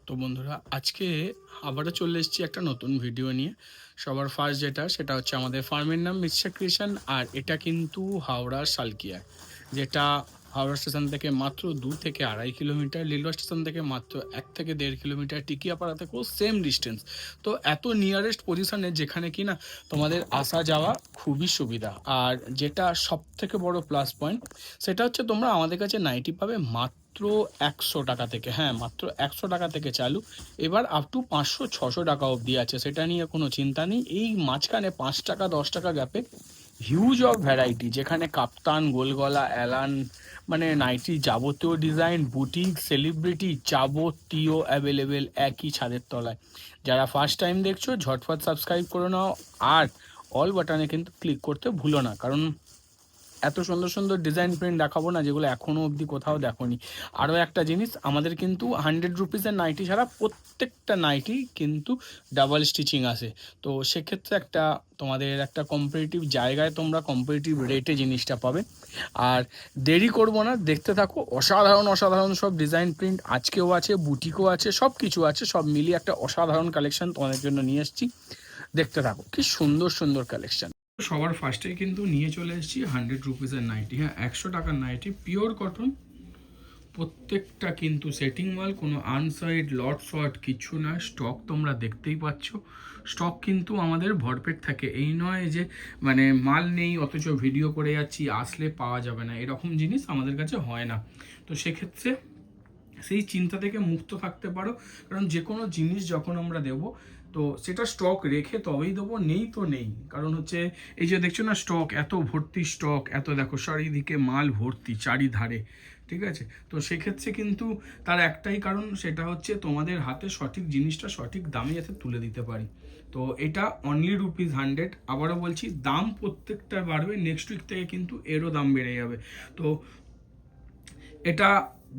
তো বন্ধুরা আজকে আবারও চলে এসেছি একটা নতুন ভিডিও নিয়ে। সবার ফার্স্ট সেটা হচ্ছে আমাদের ফার্মের নাম মিস্টার ক্রিয়েশন, আর এটা কিন্তু হাওড়ার সালকিয়া, যেটা হাওড়া স্টেশন থেকে মাত্র 2 থেকে 2.5 কিলোমিটার, লিলুয়া স্টেশন থেকে মাত্র 1 থেকে 1.5 কিলোমিটার, টিকিয়াপাড়া থেকেও সেম ডিস্টেন্স। তো এত নিয়ারেস্ট পজিশনে যেখানে কি না তোমাদের আসা যাওয়া খুবই সুবিধা। আর যেটা সব থেকে বড় প্লাস পয়েন্ট সেটা হচ্ছে তোমরা আমাদের কাছে নাইটি পাবে মাত্র 100 টাকা থেকে। হ্যাঁ, মাত্র 100 টাকা থেকে চালু। এবার আপ টু 500-600 টাকা অবধি আছে, সেটা নিয়ে কোনো চিন্তা নেই। এই মাঝখানে 5 টাকা 10 টাকা গ্যাপে হিউজ অফ ভ্যারাইটি, যেখানে কাপ্তান, গোলগলা, অ্যালান, মানে নাইটি যাবতীয় ডিজাইন, বুটিক, সেলিব্রিটি যাবতীয় অ্যাভেলেবেল একই ছাদের তলায়। যারা ফার্স্ট টাইম দেখছো ঝটফট সাবস্ক্রাইব করে নাও, আর অল বাটনে কিন্তু ক্লিক করতে ভুলো না, কারণ এত সুন্দর সুন্দর ডিজাইন প্রিন্ট দেখাবো না যেগুলো এখনও অবধি কোথাও দেখোনি। আরও একটা জিনিস, আমাদের কিন্তু 100 রুপিসের নাইটি ছাড়া প্রত্যেকটা নাইটি কিন্তু ডাবল স্টিচিং আসে। তো সেক্ষেত্রে তোমাদের একটা কম্পিটিটিভ জায়গায় তোমরা কম্পিটিটিভ রেটে জিনিসটা পাবে। আর দেরি করবো না, দেখতে থাকো। অসাধারণ অসাধারণ সব ডিজাইন প্রিন্ট আজকেও আছে, বুটিকও আছে, সব কিছু আছে, সব মিলিয়ে একটা অসাধারণ কালেকশন তোমাদের জন্য নিয়ে এসেছি। দেখতে থাকো, কি সুন্দর সুন্দর কালেকশন। সবার ফার্স্টেই কিন্তু নিয়ে চলে এসেছি 100 রুপিসের নাইটি। হ্যাঁ, 100 টাকার নাইটি, পিওর কটন, প্রত্যেকটা কিন্তু সেটিং মাল, কোনো আনসাইড লট শর্ট কিছু না। স্টক তোমরা দেখতেই পাচ্ছ, স্টক কিন্তু আমাদের ভরপেট থাকে। এই নয় যে মানে মাল নেই অথচ ভিডিও করে যাচ্ছি, আসলে পাওয়া যাবে না, এরকম জিনিস আমাদের কাছে হয় না। তো সেক্ষেত্রে সেই চিন্তা থেকে মুক্ত থাকতে পারো, কারণ যে কোনো জিনিস যখন আমরা দেবো তো সেটা স্টক রেখে তবেই দেবো, নেই তো নেই। কারণ হচ্ছে এই যে দেখছো না স্টক, এত ভর্তি স্টক, এত দেখো চারিদিকে মাল ভর্তি চারিধারে, ঠিক আছে। তো সেক্ষেত্রে কিন্তু তার একটাই কারণ, সেটা হচ্ছে তোমাদের হাতে সঠিক জিনিসটা সঠিক দামে যাতে তুলে দিতে পারি। তো এটা অনলি রুপিস 100। আবারও বলছি, দাম প্রত্যেকটা বাড়বে, নেক্সট উইক থেকে কিন্তু এরও দাম বেড়ে যাবে। তো এটা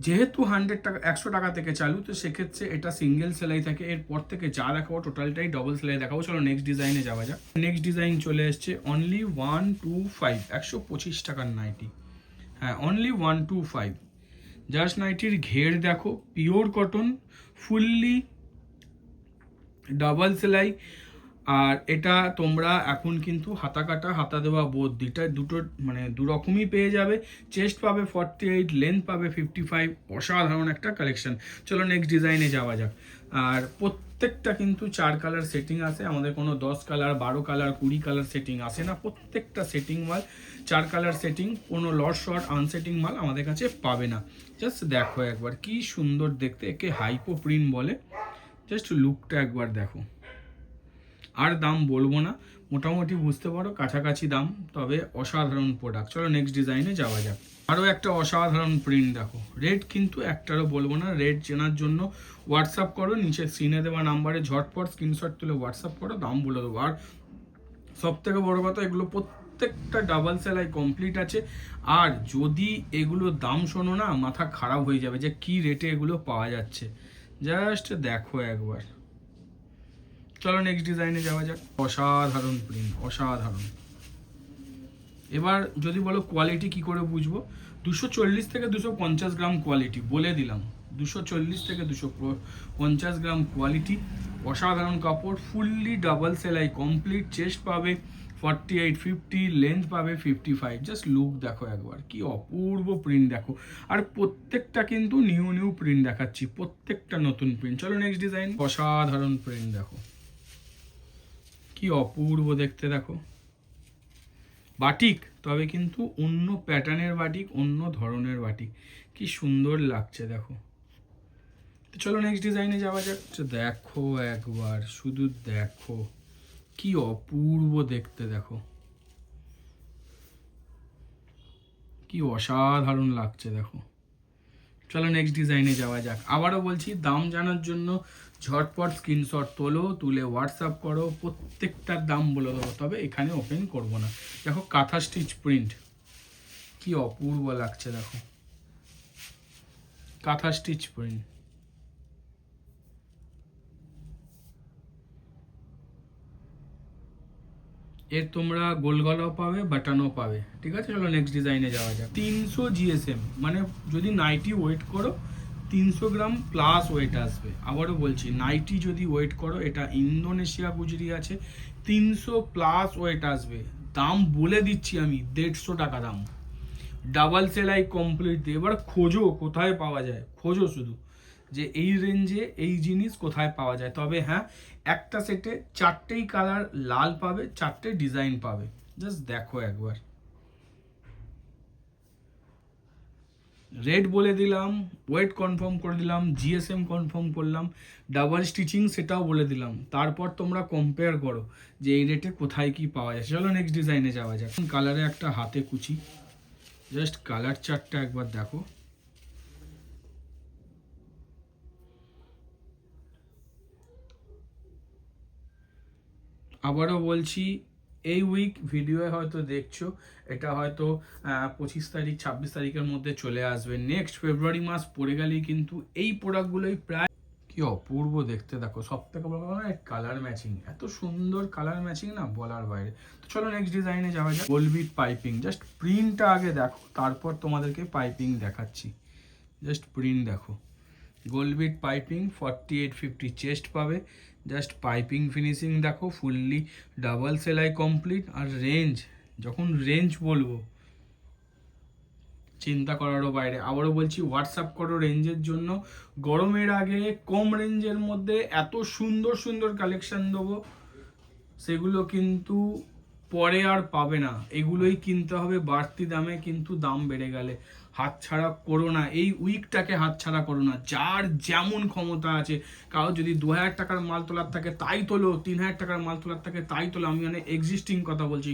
যেহেতু 100 টাকা 100 টাকা থেকে চালু, তো সেক্ষেত্রে এটা সিঙ্গেল সেলাই থাকে। এরপর থেকে যা দেখাবো টোটালটাই ডবল সেলাই দেখাবো। চলো নেক্সট ডিজাইনে যাওয়া যাক। নেক্সট ডিজাইন চলে এসছে অনলি 125, 125 টাকার নাইটি। হ্যাঁ, অনলি 125। জাস্ট নাইটির ঘের দেখো, পিওর কটন, ফুললি ডাবল সেলাই। আর এটা তোমরা এখন কিন্তু হাতা কাটা হাতা দেওয়া বোধ দুটো মানে দু রকমই পেয়ে যাবে। চেস্ট পাবে 48, লেন্থ পাবে 55। অসাধারণ একটা কালেকশন। চলো নেক্সট ডিজাইনে যাওয়া যাক। আর প্রত্যেকটা কিন্তু 4 কালার সেটিং আছে আমাদের, কোনো 10 কালার 12 কালার 20 কালার সেটিং আসে না। প্রত্যেকটা সেটিং মাল 4 কালার সেটিং, কোনো লট শর্ট আনসেটিং মাল আমাদের কাছে পাবে না। জাস্ট দেখো একবার, কি সুন্দর দেখতে, একে হাইপো প্রিন্ট বলে। জাস্ট লুকটা একবার দেখো। আর দাম বলবো না, মোটামুটি বুঝতে পারো কাছাকাছি দাম, তবে অসাধারণ প্রোডাক্ট। চলো নেক্সট ডিজাইনে যাওয়া যাক। আরও একটা অসাধারণ প্রিন্ট দেখো। রেট কিন্তু একটারও বলবো না। রেট চেনার জন্য হোয়াটসঅ্যাপ করো, নিচে স্ক্রিনে দেওয়া নাম্বারে ঝটপট স্ক্রিনশট তুলে হোয়াটসঅ্যাপ করো, দাম বলে দেবো। আর সব থেকে বড় কথা, এগুলো প্রত্যেকটা ডাবল সেলাই কমপ্লিট আছে। আর যদি এগুলো দাম শোনো না, মাথা খারাপ হয়ে যাবে যে কি রেটে এগুলো পাওয়া যাচ্ছে। জাস্ট দেখো একবার। চলো নেক্সট ডিজাইনে যাওয়া যাক। অসাধারণ প্রিন্ট, অসাধারণ। এবার যদি বলো কোয়ালিটি কি করে বুঝবো, 240 থেকে 250 গ্রাম কোয়ালিটি বলে দিলাম। 240 থেকে 250 গ্রাম কোয়ালিটি, অসাধারণ কাপড়, ফুললি ডাবল সেলাই কমপ্লিট। চেস্ট পাবে 48, 50, লেন্থ পাবে 55। জাস্ট লুক দেখো একবার, কি অপূর্ব প্রিন্ট দেখো। আর প্রত্যেকটা কিন্তু নিউ নিউ প্রিন্ট দেখাচ্ছি, প্রত্যেকটা নতুন প্রিন্ট। চলো নেক্সট ডিজাইন। অসাধারণ প্রিন্ট দেখো, কি অপূর্ব দেখতে দেখো। বাটিক, তবে কিন্তু অন্য প্যাটার্নের বাটিক, অন্য ধরনের বাটিক, কি সুন্দর লাগছে দেখো। তো চলো নেক্সট ডিজাইনে যাওয়া যাক। দেখো একবার, শুধু দেখো, কি অপূর্ব দেখতে দেখো, কি অসাধারণ লাগছে দেখো। চলো নেক্সট ডিজাইনে যাওয়া যাক। আবারও বলছি, দাম জানার জন্য ঝটপট স্ক্রিনশট তোলো, তুলে হোয়াটসঅ্যাপ করো, প্রত্যেকটার দাম বলে দেবো, তবে এখানে ওপেন করব না। দেখো কাঁথা স্টিচ প্রিন্ট, কি অপূর্ব লাগছে দেখো, কাঁথা স্টিচ প্রিন্ট। এর তোমরা গোল গলাও পাবে, বাটনও পাবে, ঠিক আছে। চলো নেক্সট ডিজাইনে যাওয়া যাক। 300 জিএসএম, মানে যদি নাইটি ওয়েট করো 300 গ্রাম প্লাস ওয়েট আসবে। আবারও বলছি, নাইটি যদি ওয়েট করো, এটা ইন্দোনেশিয়া গুজরি আছে, 300 প্লাস ওয়েট আসবে। দাম বলে দিচ্ছি আমি, 150 টাকা দাম, ডাবল সেলাই কমপ্লিট। এবার খোঁজো কোথায় পাওয়া যায়, খোঁজো শুধু যে এই রেঞ্জে এই জিনিস কোথায় পাওয়া যায়। তবে হ্যাঁ, একটা সেটে 4টেই কালার লাল পাবে, 4টে ডিজাইন পাবে। জাস্ট দেখো একবার, রেট বলে দিলাম, ওয়েট কনফার্ম করে দিলাম, জিএসএম কনফার্ম করলাম, ডাবল স্টিচিং সেটাও বলে দিলাম। তারপর তোমরা কম্পেয়ার করো যে এই রেটে কোথায় কি পাওয়া যায়। চলো নেক্সট ডিজাইনে যাওয়া যাক। কালারে একটা হাতে কুচি, জাস্ট কালার চার্টটা একবার দেখো। আবারও বলছি, এই উইক ভিডিও হয়তো দেখছো, এটা হয়তো 25 তারিখ 26 তারিখের মধ্যে চলে আসবে। নেক্সট ফেব্রুয়ারি মাস পড়ে গেলেই কিন্তু এই প্রোডাক্টগুলোই প্রায়, কি অপূর্ব দেখতে দেখো। সব থেকে বড় কথা না, কালার ম্যাচিং, এত সুন্দর কালার ম্যাচিং না বলার বাইরে। তো চলো নেক্সট ডিজাইনে যাওয়া যাক। গোলবিট পাইপিং, জাস্ট প্রিন্টটা আগে দেখো, তারপর তোমাদেরকে পাইপিং দেখাচ্ছি। জাস্ট প্রিন্ট দেখো, গোলবিট পাইপিং 4850 চেস্ট পাবে। জাস্ট পাইপিং ফিনিশিং দেখো, ফুললি ডাবল সেলাই কমপ্লিট। আর রেঞ্জ, যখন রেঞ্জ বলবো চিন্তা করারও বাইরে। আবারও বলছি, হোয়াটসঅ্যাপ করো রেঞ্জের জন্য। গরমের আগে কম রেঞ্জের মধ্যে এত সুন্দর সুন্দর কালেকশন দেবো, সেগুলো কিন্তু পরে আর পাবে না। এগুলোই কিনতে হবে বাড়তি দামে, কিন্তু দাম বেড়ে গেলে হাতছাড়া করো না। এই উইকটাকে হাতছাড়া করো না। যার যেমন ক্ষমতা আছে, কারো যদি 2000 টাকার মাল তোলার থাকে তাই তোলো, 3000 টাকার মাল তোলার থাকে তাই তোলো। আমি মানে এক্সিস্টিং কথা বলছি,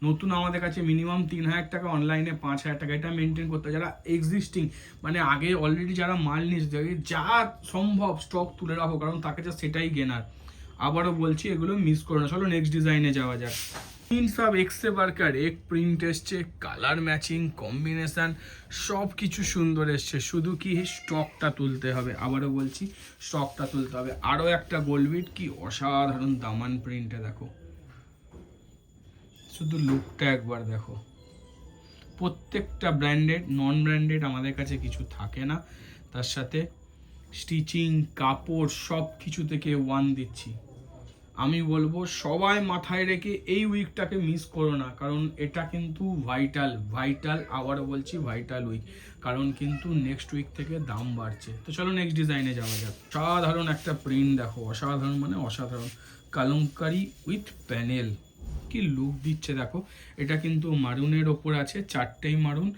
নতুন আমাদের কাছে মিনিমাম 3000 টাকা, অনলাইনে 5000 টাকা, এটা মেনটেন করতে। যারা এক্সিস্টিং মানে আগে অলরেডি যারা মাল নিয়েছে, যা সম্ভব স্টক তুলে রাখো, কারণ তাকে যা সেটাই গেনার। আবারও বলছি, এগুলো মিস করো না। চলো নেক্সট ডিজাইনে যাওয়া যাক। সব এক্সে বার্কার এক প্রিন্ট এসছে, কালার ম্যাচিং কম্বিনেশন সব কিছু সুন্দর এসছে, শুধু কি স্টকটা তুলতে হবে। আবারও বলছি, স্টকটা তুলতে হবে। আরও একটা গোলবিট, কি অসাধারণ দামান প্রিন্টে দেখো, শুধু লুকটা একবার দেখো। প্রত্যেকটা ব্র্যান্ডেড, নন ব্র্যান্ডেড আমাদের কাছে কিছু থাকে না। তার সাথে স্টিচিং, কাপড় সব কিছু থেকে ওয়ান দিচ্ছি। আমি বলবো সবাই মাথায় রেখে এই উইকটাকে মিস করো না, কারণ এটা কিন্তু ভাইটাল ভাইটাল, আবারও বলছি ভাইটাল উইক, কারণ কিন্তু নেক্সট উইক থেকে দাম বাড়ছে। তো চলো নেক্সট ডিজাইনে যাওয়া যাক। অসাধারণ একটা প্রিন্ট দেখো, অসাধারণ মানে অসাধারণ, কালঙ্কারি উইথ প্যানেল, কি লুক দিচ্ছে দেখো। এটা কিন্তু মারুনের ওপর আছে, 4টেই মারুন,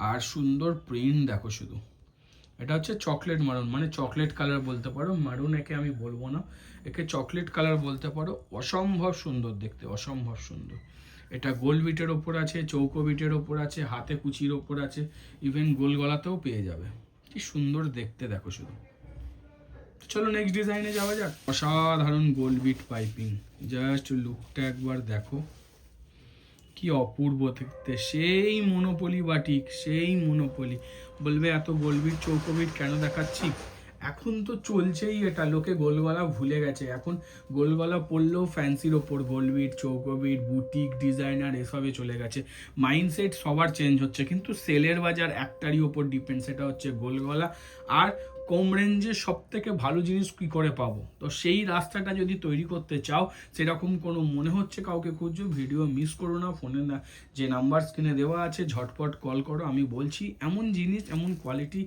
আর সুন্দর প্রিন্ট দেখো শুধু। এটা হচ্ছে চকলেট মারুন, মানে চকলেট কালার বলতে পারো। মারুন একে আমি বলবো না, একে চকলেট কালার বলতে পারো। অসম্ভব সুন্দর দেখতে, অসম্ভব সুন্দর। এটা গোল বিটের ওপর আছে, চৌকো বিটের ওপর আছে, হাতে কুচির ওপর আছে, ইভেন গোল গলাতেও পেয়ে যাবে। কি সুন্দর দেখতে দেখো শুধু। চলো নেক্সট ডিজাইনে যাওয়া যাক। অসাধারণ গোল বিট পাইপিং, জাস্ট লুকটা একবার দেখো, কি অপূর্ব দেখতে। সেই মনোপলি বাটিক, সেই মনোপলি। বলবে এত গোলবিট চৌকোবিট কেন দেখাচ্ছি, এখন তো চলছেই এটা। লোকে গোলগলা ভুলে গেছে, এখন গোলগলা পড়লেও ফ্যান্সির ওপর গোলবিট চৌকোবিট বুটিক ডিজাইনার এসবে চলে গেছে। মাইন্ডসেট সবার চেঞ্জ হচ্ছে, কিন্তু সেলের বাজার একটারই ওপর ডিপেন্ড, সেটা হচ্ছে গোলগলা। আর কম রেঞ্জে সব থেকে ভালো জিনিস কী করে পাবো, তো সেই রাস্তাটা যদি তৈরি করতে চাও, সেরকম কোনো মনে হচ্ছে কাউকে খুঁজছো, ভিডিও মিস করো না। ফোনে না যে নাম্বার স্ক্রিনে দেওয়া আছে, ঝটপট কল করো। আমি বলছি এমন জিনিস, এমন কোয়ালিটি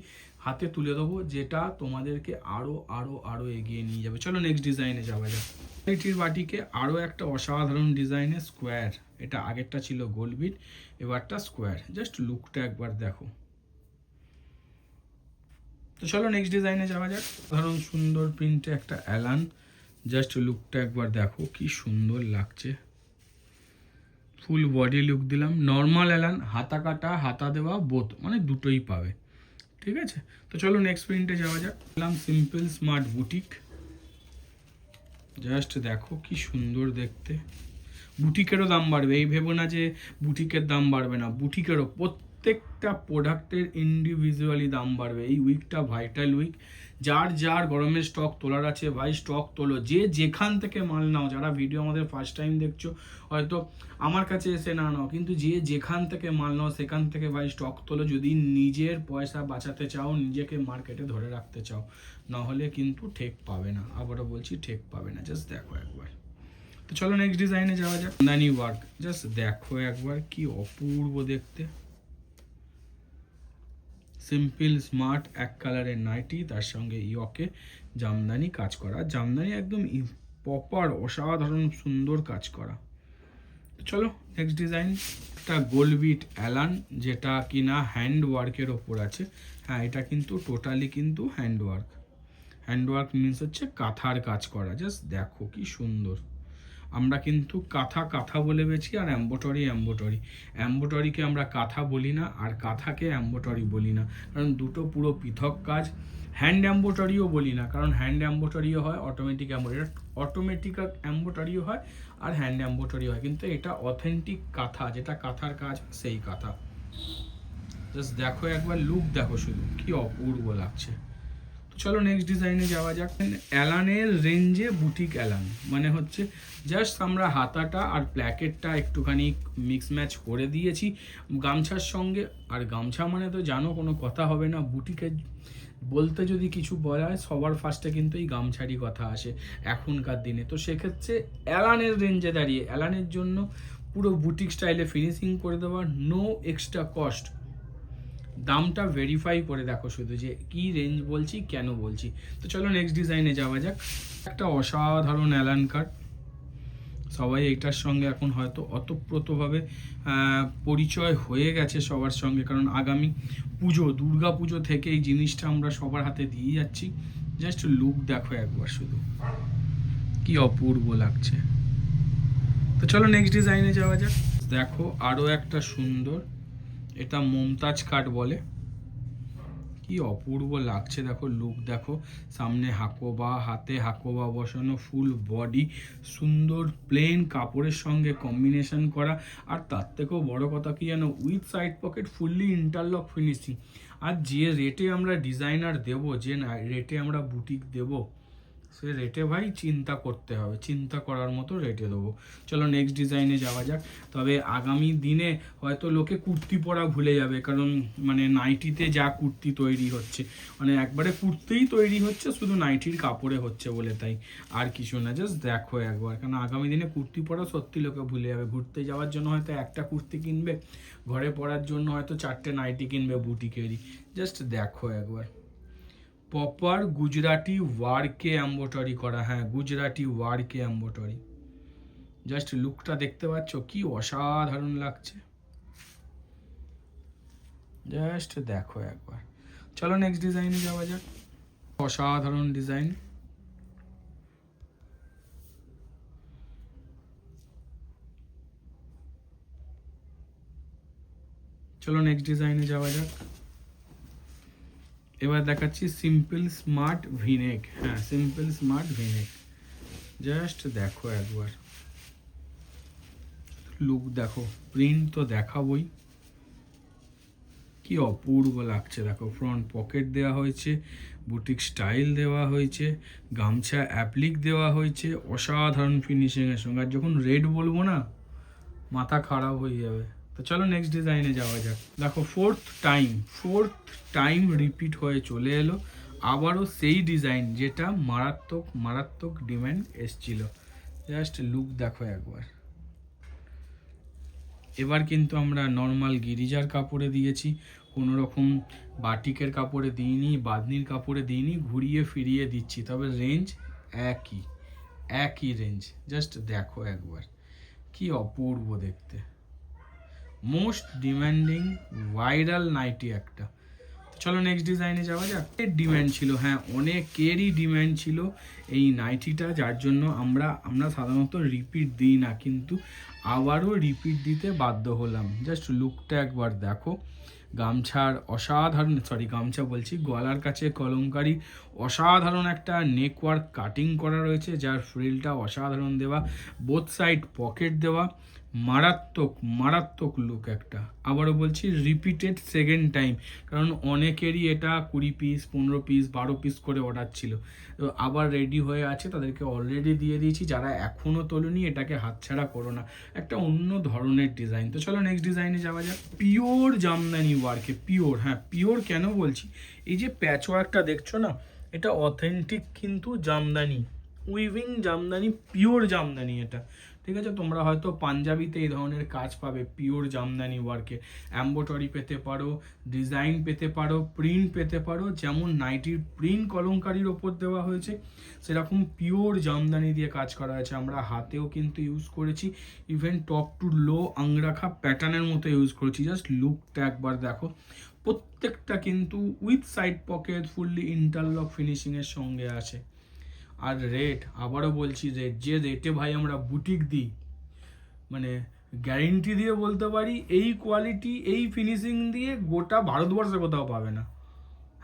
হাতে তুলে দেবো, যেটা তোমাদেরকে আরও আরও আরও এগিয়ে নিয়ে যাবে। চলো নেক্সট ডিজাইনে যাওয়া যাক। কোয়ালিটির বাটিকে আরও একটা অসাধারণ ডিজাইনে স্কোয়ার, এটা আগেরটা ছিল গোলবিট, এবারটা স্কোয়ার। জাস্ট লুকটা একবার দেখো। তো চলো নেক্সট ডিজাইনে যাওয়া যাক। সাধারণ সুন্দর প্রিন্টে একটা অ্যালান, জাস্ট লুকটা একবার দেখো, কি সুন্দর লাগছে। ফুল বডি লুক দিলাম, নর্মাল অ্যালান, হাতা কাটা হাতা দেওয়া বোথ, মানে দুটোই পাবে। ঠিক আছে, তো চলো নেক্সট প্রিন্টে যাওয়া যাক। দিলাম সিম্পল স্মার্ট বুটিক, জাস্ট দেখো কি সুন্দর দেখতে। বুটিকেরও দাম বাড়বে, এই ভেবো না যে বুটিকের দাম বাড়বে না, বুটিকেরও প্রত্যেকটা প্রোডাক্টের ইন্ডিভিজুয়ালি দাম বাড়বে। এই উইকটা ভাইটাল উইক, যার যার গরমের স্টক তোলার আছে ভাই স্টক তোলো, যে যেখান থেকে মাল নাও, যারা ভিডিও আমাদের ফার্স্ট টাইম দেখছো হয়তো আমার কাছে এসে না নাও, কিন্তু যে যেখান থেকে মাল নাও সেখান থেকে ভাই স্টক তোলো, যদি নিজের পয়সা বাঁচাতে চাও, নিজেকে মার্কেটে ধরে রাখতে চাও, না হলে কিন্তু ঠেক পাবে না, আবারও বলছি ঠেক পাবে না। জাস্ট দেখো একবার। তো চলো নেক্সট ডিজাইনে যাওয়া যাক। জামদানি ওয়ার্ক, জাস্ট দেখো একবার কি অপূর্ব দেখতে। সিম্পল স্মার্ট এক কালারের নাইটি, তার সঙ্গে ইয়কে জামদানি কাজ করা, জামদানি একদম প্রপার অসাধারণ সুন্দর কাজ করা। চলো নেক্সট ডিজাইন, একটা গোলবিট অ্যালান, যেটা কিনা হ্যান্ড ওয়ার্কের ওপর আছে। হ্যাঁ, এটা কিন্তু টোটালি কিন্তু hand work. Hand work means হচ্ছে কাঁথার কাজ করা। জাস্ট দেখো কি সুন্দর। আমরা কিন্তু কাঁথা কাঁথা বলে বেছি, আর এম্বোটারি এম্বোটারি। এম্বোটারিকে আমরা কাঁথা বলি না, আর কাঁথাকে এম্বোটারি বলি না, কারণ দুটো পুরো পৃথক কাজ। হ্যান্ড এম্বোটারিও বলি না, কারণ হ্যান্ড এম্বোটারিও হয়, অটোমেটিক এম্বোটারি, অটোমেটিক এম্বোটারিও হয়, আর হ্যান্ড এম্বোটারি হয়, কিন্তু এটা অথেন্টিক কাঁথা, যেটা কাঁথার কাজ সেই কাঁথা। জাস্ট দেখো একবার, লুক দেখো শুধু কি অপূর্ব লাগছে। চলো নেক্সট ডিজাইনে যাওয়া যাক। অ্যালানের রেঞ্জে বুটিক অ্যালান, মানে হচ্ছে জাস্ট আমরা হাতাটা আর প্ল্যাকেটটা একটুখানি মিক্স ম্যাচ করে দিয়েছি গামছার সঙ্গে। আর গামছা মানে তো জানো কোনো কথা হবে না, বুটিকে বলতে যদি কিছু বলা হয় সবার ফার্স্টে কিন্তু এই গামছারই কথা আসে এখনকার দিনে। তো সেক্ষেত্রে অ্যালানের রেঞ্জে দাঁড়িয়ে অ্যালানের জন্য পুরো বুটিক স্টাইলে ফিনিশিং করে দেওয়া, নো এক্সট্রা কস্ট। দামটা ভেরিফাই করে দেখো শুধু যে কি রেঞ্জ বলছি, কেন বলছি। তো চলো নেক্সট ডিজাইনে যাওয়া যাক। একটা অসাধারণ অ্যালান কাট, সবাই এইটার সঙ্গে এখন হয়তো অতপ্রতভাবে পরিচয় হয়ে গেছে সবার সঙ্গে, কারণ আগামী পুজো, দুর্গা পুজো থেকে এই জিনিসটা আমরা সবার হাতে দিয়ে যাচ্ছি। জাস্ট লুক দেখো একবার শুধু কি অপূর্ব লাগছে। তো চলো নেক্সট ডিজাইনে যাওয়া যাক। দেখো আরও একটা সুন্দর, এটা মমতাজ কাট বলে, কি অপূর্ব লাগছে দেখো, লুক দেখো। সামনে হাকোবা, হাতে হাকোবা বসানো, ফুল বডি সুন্দর প্লেন কাপড়ের সঙ্গে কম্বিনেশন করা, আর তার থেকেও বড় কথা কি জানো, with side pocket fully interlock finishing. আর যে রেটে আমরা ডিজাইনার দেবো, যে রেটে আমরা বুটিক দেবো, সে রেটে ভাই চিন্তা করতে হবে, চিন্তা করার মতো রেটে দেবো। চলো নেক্সট ডিজাইনে যাওয়া যাক। তবে আগামী দিনে হয়তো লোকে কুর্তি পরা ভুলে যাবে, কারণ মানে নাইটিতে যা কুর্তি তৈরি হচ্ছে, মানে একবারে কুর্তিই তৈরি হচ্ছে, শুধু নাইটির কাপড়ে হচ্ছে বলে, তাই আর কিছু না। জাস্ট দেখো একবার, কারণ আগামী দিনে কুর্তি পরা সত্যি লোকে ভুলে যাবে। ঘুরতে যাওয়ার জন্য হয়তো একটা কুর্তি কিনবে, ঘরে পরার জন্য হয়তো 4টে নাইটি কিনবে বুটিকেরই। জাস্ট দেখো একবার, প্রপার গুজরাটি ওয়ার্কে এম্বোটারি করা। হ্যাঁ, গুজরাটি ওয়ার্কে এম্বোটারি। জাস্ট লুকটা দেখতে পাচ্ছ কি অসাধারণ লাগছে, জাস্ট দেখো একবার। চলো নেক্সট ডিজাইনে যাওয়া যাক। অসাধারণ ডিজাইন, চলো নেক্সট ডিজাইনে যাওয়া যাক। এবার দেখাচ্ছি সিম্পল স্মার্ট ভিনেক। হ্যাঁ, সিম্পল স্মার্ট ভিনেক, জাস্ট দেখো একবার, লুক দেখো, প্রিন্ট তো দেখাবই, কি অপূর্ব লাগছে দেখো। ফ্রন্ট পকেট দেওয়া হয়েছে, বুটিক স্টাইল দেওয়া হয়েছে, গামছা অ্যাপ্লিক দেওয়া হয়েছে, অসাধারণ ফিনিশিংয়ের সঙ্গে। আর যখন রেড বলবো না, মাথা খারাপ হয়ে যাবে। তো চলো নেক্সট ডিজাইনে যাওয়া যাক। দেখো ফোর্থ টাইম রিপিট হয়ে চলে এলো আবারও সেই ডিজাইন, যেটা মারাত্মক মারাত্মক ডিমান্ড এসছিল। জাস্ট লুক দেখো একবার। এবার কিন্তু আমরা নর্মাল গিরিজার কাপড়ে দিয়েছি, কোনো রকম বাটিকের কাপড়ে দিইনি, বাঁধনির কাপড়ে দিইনি, ঘুরিয়ে ফিরিয়ে দিচ্ছি, তবে রেঞ্জ একই রেঞ্জ। জাস্ট দেখো একবার কি অপূর্ব দেখতে, মোস্ট ডিমান্ডিং ভাইরাল নাইটি একটা। চলো নেক্সট ডিজাইনে যাওয়া যাক। এর ডিমান্ড ছিল, হ্যাঁ অনেকেরই ডিমান্ড ছিল এই নাইটিটা, যার জন্য আমরা সাধারণত রিপিট দিই না, কিন্তু আবারও রিপিট দিতে বাধ্য হলাম। জাস্ট লুকটা একবার দেখো, গামছার অসাধারণ, গামছা বলছি, গলার কাছে কলমকারি অসাধারণ একটা নেকওয়ার্ক কাটিং করা রয়েছে, যার ফ্রিলটা অসাধারণ দেওয়া, বোথ সাইড পকেট দেওয়া, মারাত্মক মারাত্মক লুক একটা। আবারও বলছি, রিপিটেড সেকেন্ড টাইম, কারণ অনেকেরই এটা 20 পিস 15 পিস 12 পিস করে অর্ডার ছিল, তো আবার রেডি হয়ে আছে, তাদেরকে অলরেডি দিয়ে দিয়েছি। যারা এখনও তোলেনি এটাকে হাতছাড়া করো না, একটা অন্য ধরনের ডিজাইন। তো চলো নেক্সট ডিজাইনে যাওয়া যাক। পিওর জামদানি ওয়ার্কে, পিওর, হ্যাঁ পিওর কেন বলছি, এই যে প্যাচ ওয়ার্কটা দেখছো না, এটা অথেন্টিক কিন্তু জামদানি, উইভিং জামদানি, পিওর জামদানি এটা, ঠিক আছে। তোমরা হয়তো পাঞ্জাবিতে এই ধরনের কাজ পাবে পিওর জামদানি ওয়ার্কে, অ্যাম্বোটারি পেতে পারো, ডিজাইন পেতে পারো, প্রিন্ট পেতে পারো, যেমন নাইটির প্রিন্ট কলমকারির ওপর দেওয়া হয়েছে সেরকম পিওর জামদানি দিয়ে কাজ করা হয়েছে। আমরা হাতেও কিন্তু ইউজ করেছি, even top to low angrakha প্যাটার্নের মতো ইউজ করেছি। জাস্ট লুকটা একবার দেখো, প্রত্যেকটা কিন্তু with side pocket, fully interlock ফিনিশিংয়ের সঙ্গে আছে। আর রেট, আবারও বলছি, রেট যে রেটে ভাই আমরা বুটিক দিই, মানে গ্যারেন্টি দিয়ে বলতে পারি এই কোয়ালিটি এই ফিনিশিং দিয়ে গোটা ভারতবর্ষে কোথাও পাবে না।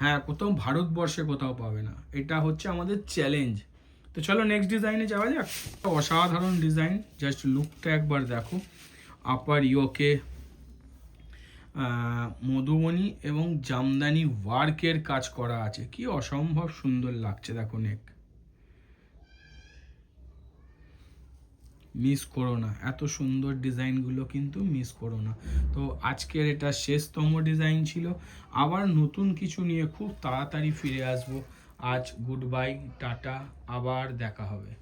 হ্যাঁ, কোথাও ভারতবর্ষে কোথাও পাবে না, এটা হচ্ছে আমাদের চ্যালেঞ্জ। তো চলো নেক্সট ডিজাইনে যাওয়া যাক। অসাধারণ ডিজাইন, জাস্ট লুকটা একবার দেখো। আপার ইয়োকে মধুবনী এবং জামদানি ওয়ার্কের কাজ করা আছে, কি অসম্ভব সুন্দর লাগছে, দেখো নেক। মিস করো না, এত সুন্দর ডিজাইনগুলো কিন্তু মিস করো না। তো আজকের এটা শেষতম ডিজাইন ছিল, আবার নতুন কিছু নিয়ে খুব তাড়াতাড়ি ফিরে আসবো। আজ গুড বাই, টাটা, আবার দেখা হবে।